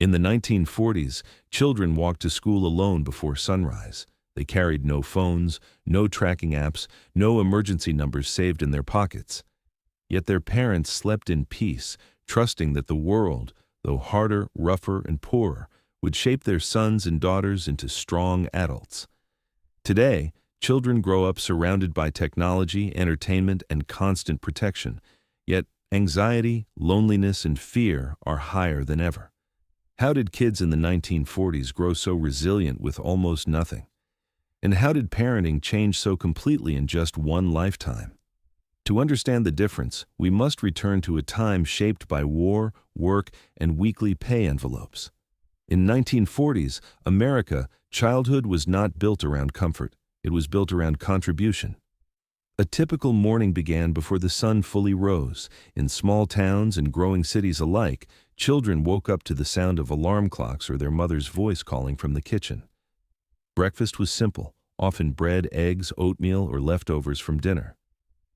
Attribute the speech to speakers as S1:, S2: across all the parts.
S1: In the 1940s, children walked to school alone before sunrise. They carried no phones, no tracking apps, no emergency numbers saved in their pockets. Yet their parents slept in peace, trusting that the world, though harder, rougher, and poorer, would shape their sons and daughters into strong adults. Today, children grow up surrounded by technology, entertainment, and constant protection. Yet anxiety, loneliness, and fear are higher than ever. How did kids in the 1940s grow so resilient with almost nothing? And how did parenting change so completely in just one lifetime? To understand the difference, we must return to a time shaped by war, work, and weekly pay envelopes. In 1940s America, childhood was not built around comfort. It was built around contribution. A typical morning began before the sun fully rose. In small towns and growing cities alike, children woke up to the sound of alarm clocks or their mother's voice calling from the kitchen. Breakfast was simple, often bread, eggs, oatmeal, or leftovers from dinner.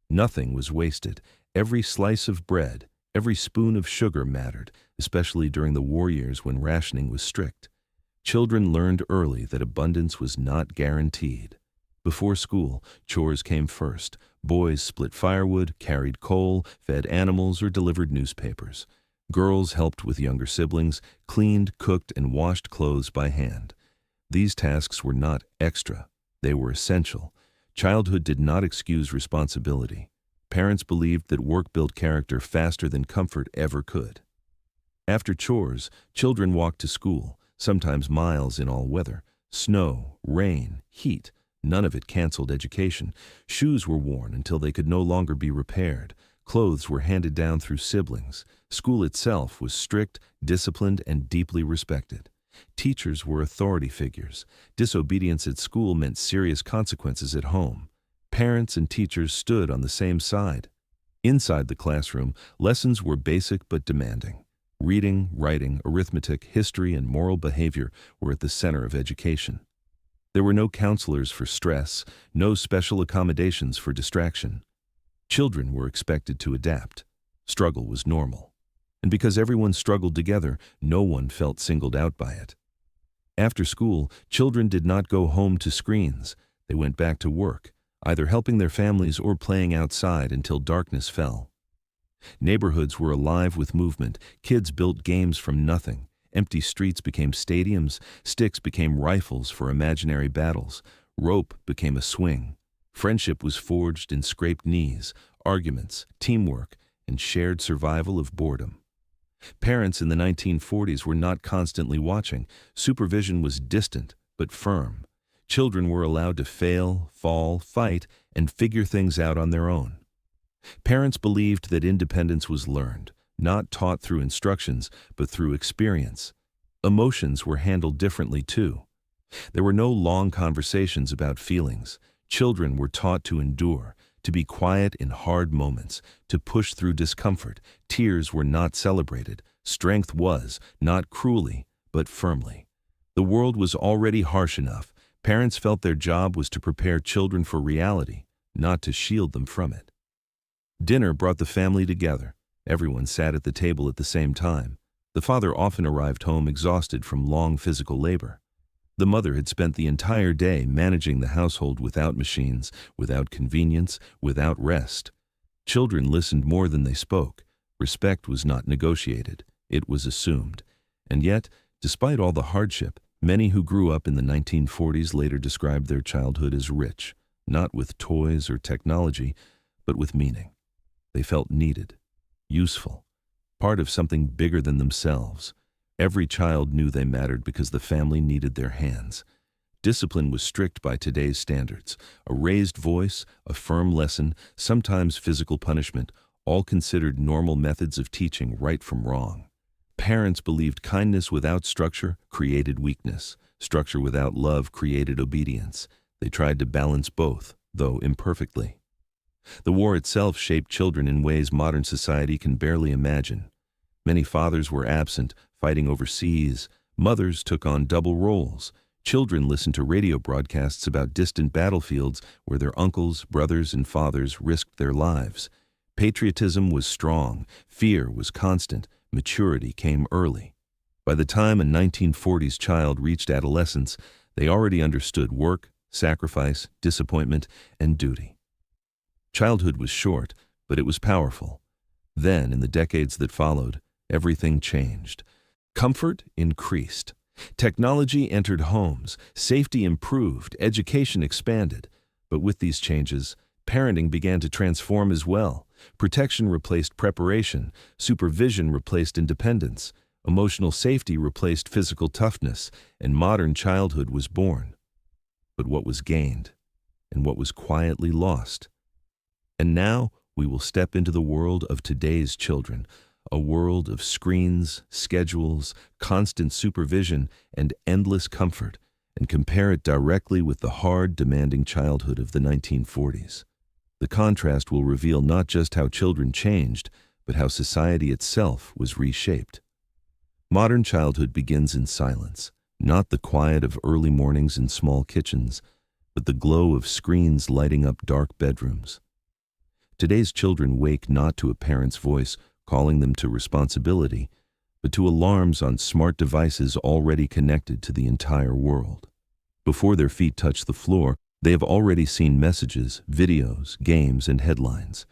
S1: Nothing was wasted. Every slice of bread, every spoon of sugar mattered, especially during the war years when rationing was strict. Children learned early that abundance was not guaranteed. Before school, chores came first. Boys split firewood, carried coal, fed animals, or delivered newspapers. Girls helped with younger siblings, cleaned, cooked, and washed clothes by hand. These tasks were not extra. They were essential. Childhood did not excuse responsibility. Parents believed that work built character faster than comfort ever could. After chores, children walked to school, sometimes miles in all weather. Snow, rain, heat. None of it canceled education. Shoes were worn until they could no longer be repaired. Clothes were handed down through siblings. School itself was strict, disciplined, and deeply respected. Teachers were authority figures. Disobedience at school meant serious consequences at home. Parents and teachers stood on the same side. Inside the classroom, lessons were basic but demanding. Reading, writing, arithmetic, history, and moral behavior were at the center of education. There were no counselors for stress, no special accommodations for distraction. Children were expected to adapt. Struggle was normal. And because everyone struggled together, no one felt singled out by it. After school, children did not go home to screens. They went back to work, either helping their families or playing outside until darkness fell. Neighborhoods were alive with movement. Kids built games from nothing. Empty streets became stadiums. Sticks became rifles for imaginary battles. Rope became a swing. Friendship was forged in scraped knees, arguments, teamwork, and shared survival of boredom. Parents in the 1940s were not constantly watching. Supervision was distant but firm. Children were allowed to fail, fall, fight, and figure things out on their own. Parents believed that independence was learned, not taught through instructions, but through experience. Emotions were handled differently too. There were no long conversations about feelings. Children were taught to endure, to be quiet in hard moments, to push through discomfort. Tears were not celebrated. Strength was, not cruelly, but firmly. The world was already harsh enough. Parents felt their job was to prepare children for reality, not to shield them from it. Dinner brought the family together. Everyone sat at the table at the same time. The father often arrived home exhausted from long physical labor. The mother had spent the entire day managing the household without machines, without convenience, without rest. Children listened more than they spoke. Respect was not negotiated. It was assumed. And yet, despite all the hardship, many who grew up in the 1940s later described their childhood as rich, not with toys or technology, but with meaning. They felt needed, useful, part of something bigger than themselves. Every child knew they mattered because the family needed their hands. Discipline was strict by today's standards. A raised voice, a firm lesson, sometimes physical punishment, all considered normal methods of teaching right from wrong. Parents believed kindness without structure created weakness. Structure without love created obedience. They tried to balance both, though imperfectly. The war itself shaped children in ways modern society can barely imagine. Many fathers were absent, fighting overseas. Mothers took on double roles. Children listened to radio broadcasts about distant battlefields where their uncles, brothers, and fathers risked their lives. Patriotism was strong. Fear was constant. Maturity came early. By the time a 1940s child reached adolescence, they already understood work, sacrifice, disappointment, and duty. Childhood was short, but it was powerful. Then, in the decades that followed, everything changed. Comfort increased. Technology entered homes, safety improved, education expanded. But with these changes, parenting began to transform as well. Protection replaced preparation, supervision replaced independence, emotional safety replaced physical toughness, and modern childhood was born. But what was gained, and what was quietly lost? And now we will step into the world of today's children, a world of screens, schedules, constant supervision, and endless comfort, and compare it directly with the hard, demanding childhood of the 1940s. The contrast will reveal not just how children changed, but how society itself was reshaped. Modern childhood begins in silence, not the quiet of early mornings in small kitchens, but the glow of screens lighting up dark bedrooms. Today's children wake not to a parent's voice calling them to responsibility, but to alarms on smart devices already connected to the entire world. Before their feet touch the floor, they have already seen messages, videos, games, and headlines.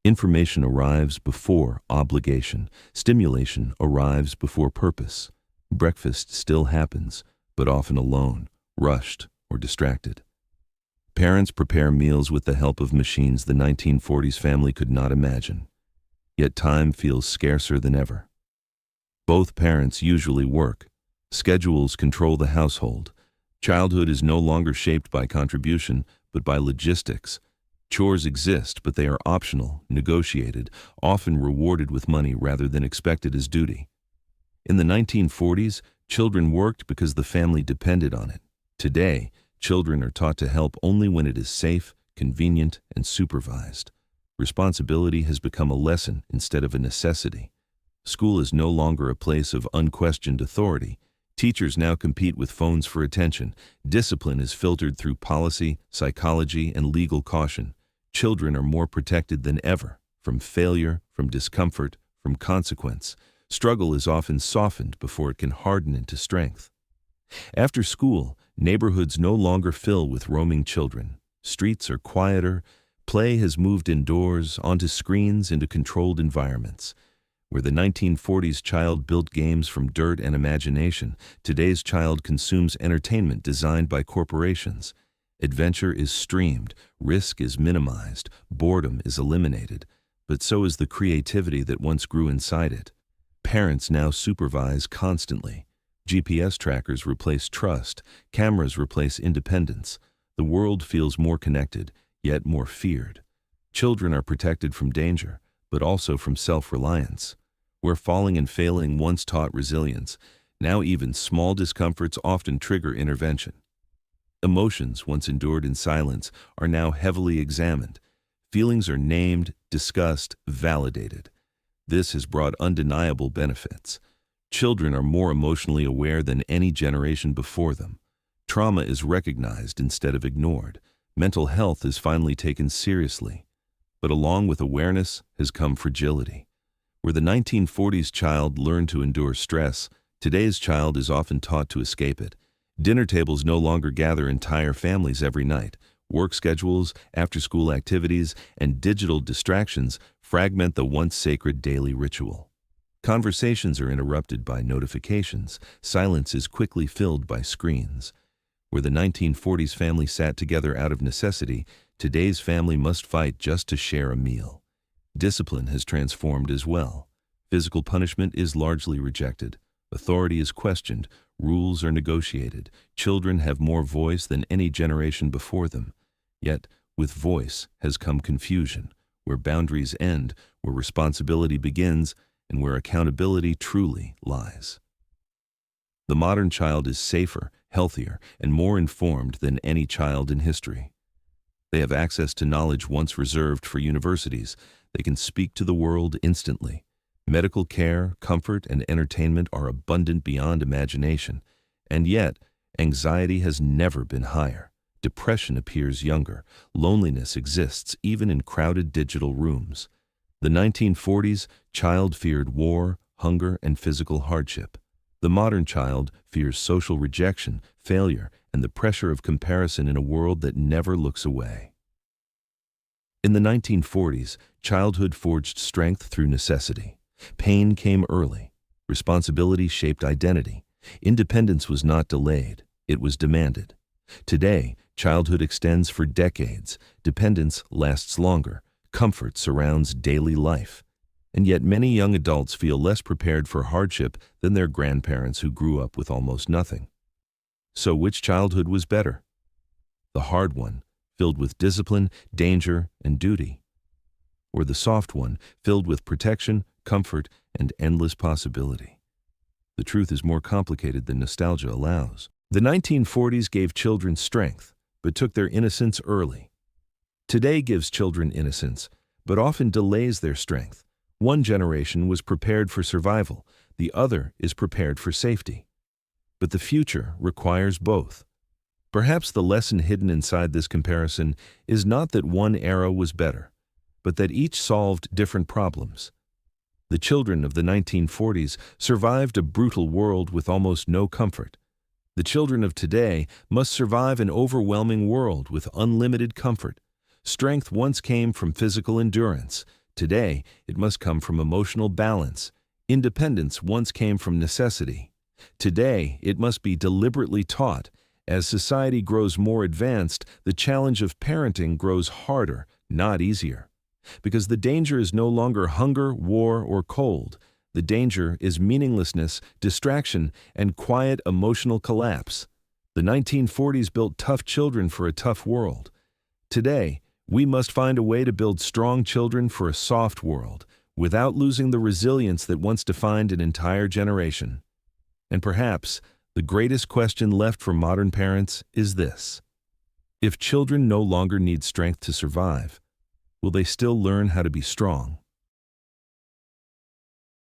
S1: Information arrives before obligation. Stimulation arrives before purpose. Breakfast still happens, but often alone, rushed, or distracted. Parents prepare meals with the help of machines the 1940s family could not imagine. Yet time feels scarcer than ever. Both parents usually work. Schedules control the household. Childhood is no longer shaped by contribution, but by logistics. Chores exist, but they are optional, negotiated, often rewarded with money rather than expected as duty. In the 1940s, children worked because the family depended on it. Today, children are taught to help only when it is safe, convenient, and supervised. Responsibility has become a lesson instead of a necessity. School is no longer a place of unquestioned authority. Teachers now compete with phones for attention. Discipline is filtered through policy, psychology, and legal caution. Children are more protected than ever, from failure, from discomfort, from consequence. Struggle is often softened before it can harden into strength. After school, neighborhoods no longer fill with roaming children. Streets are quieter. Play has moved indoors, onto screens, into controlled environments. Where the 1940s child built games from dirt and imagination, today's child consumes entertainment designed by corporations. Adventure is streamed, risk is minimized, boredom is eliminated, but so is the creativity that once grew inside it. Parents now supervise constantly. GPS trackers replace trust, cameras replace independence. The world feels more connected, yet more feared. Children are protected from danger, but also from self-reliance. Where falling and failing once taught resilience, now even small discomforts often trigger intervention. Emotions, once endured in silence, are now heavily examined. Feelings are named, discussed, validated. This has brought undeniable benefits. Children are more emotionally aware than any generation before them. Trauma is recognized instead of ignored. Mental health is finally taken seriously. But along with awareness has come fragility. Where the 1940s child learned to endure stress, today's child is often taught to escape it. Dinner tables no longer gather entire families every night. Work schedules, after-school activities, and digital distractions fragment the once sacred daily ritual. Conversations are interrupted by notifications. Silence is quickly filled by screens. Where the 1940s family sat together out of necessity, today's family must fight just to share a meal. Discipline has transformed as well. Physical punishment is largely rejected. Authority is questioned. Rules are negotiated. Children have more voice than any generation before them. Yet, with voice has come confusion, where boundaries end, where responsibility begins, and where accountability truly lies. The modern child is safer, healthier, and more informed than any child in history. They have access to knowledge once reserved for universities. They can speak to the world instantly. Medical care, comfort, and entertainment are abundant beyond imagination. And yet, anxiety has never been higher. Depression appears younger. Loneliness exists even in crowded digital rooms. The 1940s, child feared war, hunger, and physical hardship. The modern child fears social rejection, failure, and the pressure of comparison in a world that never looks away. In the 1940s, childhood forged strength through necessity. Pain came early. Responsibility shaped identity. Independence was not delayed, it was demanded. Today, childhood extends for decades. Dependence lasts longer. Comfort surrounds daily life. And yet many young adults feel less prepared for hardship than their grandparents who grew up with almost nothing. So which childhood was better? The hard one, filled with discipline, danger, and duty, or the soft one, filled with protection, comfort, and endless possibility? The truth is more complicated than nostalgia allows. The 1940s gave children strength, but took their innocence early. Today gives children innocence, but often delays their strength. One generation was prepared for survival, the other is prepared for safety. But the future requires both. Perhaps the lesson hidden inside this comparison is not that one era was better, but that each solved different problems. The children of the 1940s survived a brutal world with almost no comfort. The children of today must survive an overwhelming world with unlimited comfort. Strength once came from physical endurance. Today, it must come from emotional balance. Independence once came from necessity. Today, it must be deliberately taught. As society grows more advanced, the challenge of parenting grows harder, not easier. Because the danger is no longer hunger, war, or cold. The danger is meaninglessness, distraction, and quiet emotional collapse. The 1940s built tough children for a tough world. Today, we must find a way to build strong children for a soft world, without losing the resilience that once defined an entire generation. And perhaps, the greatest question left for modern parents is this: if children no longer need strength to survive, will they still learn how to be strong?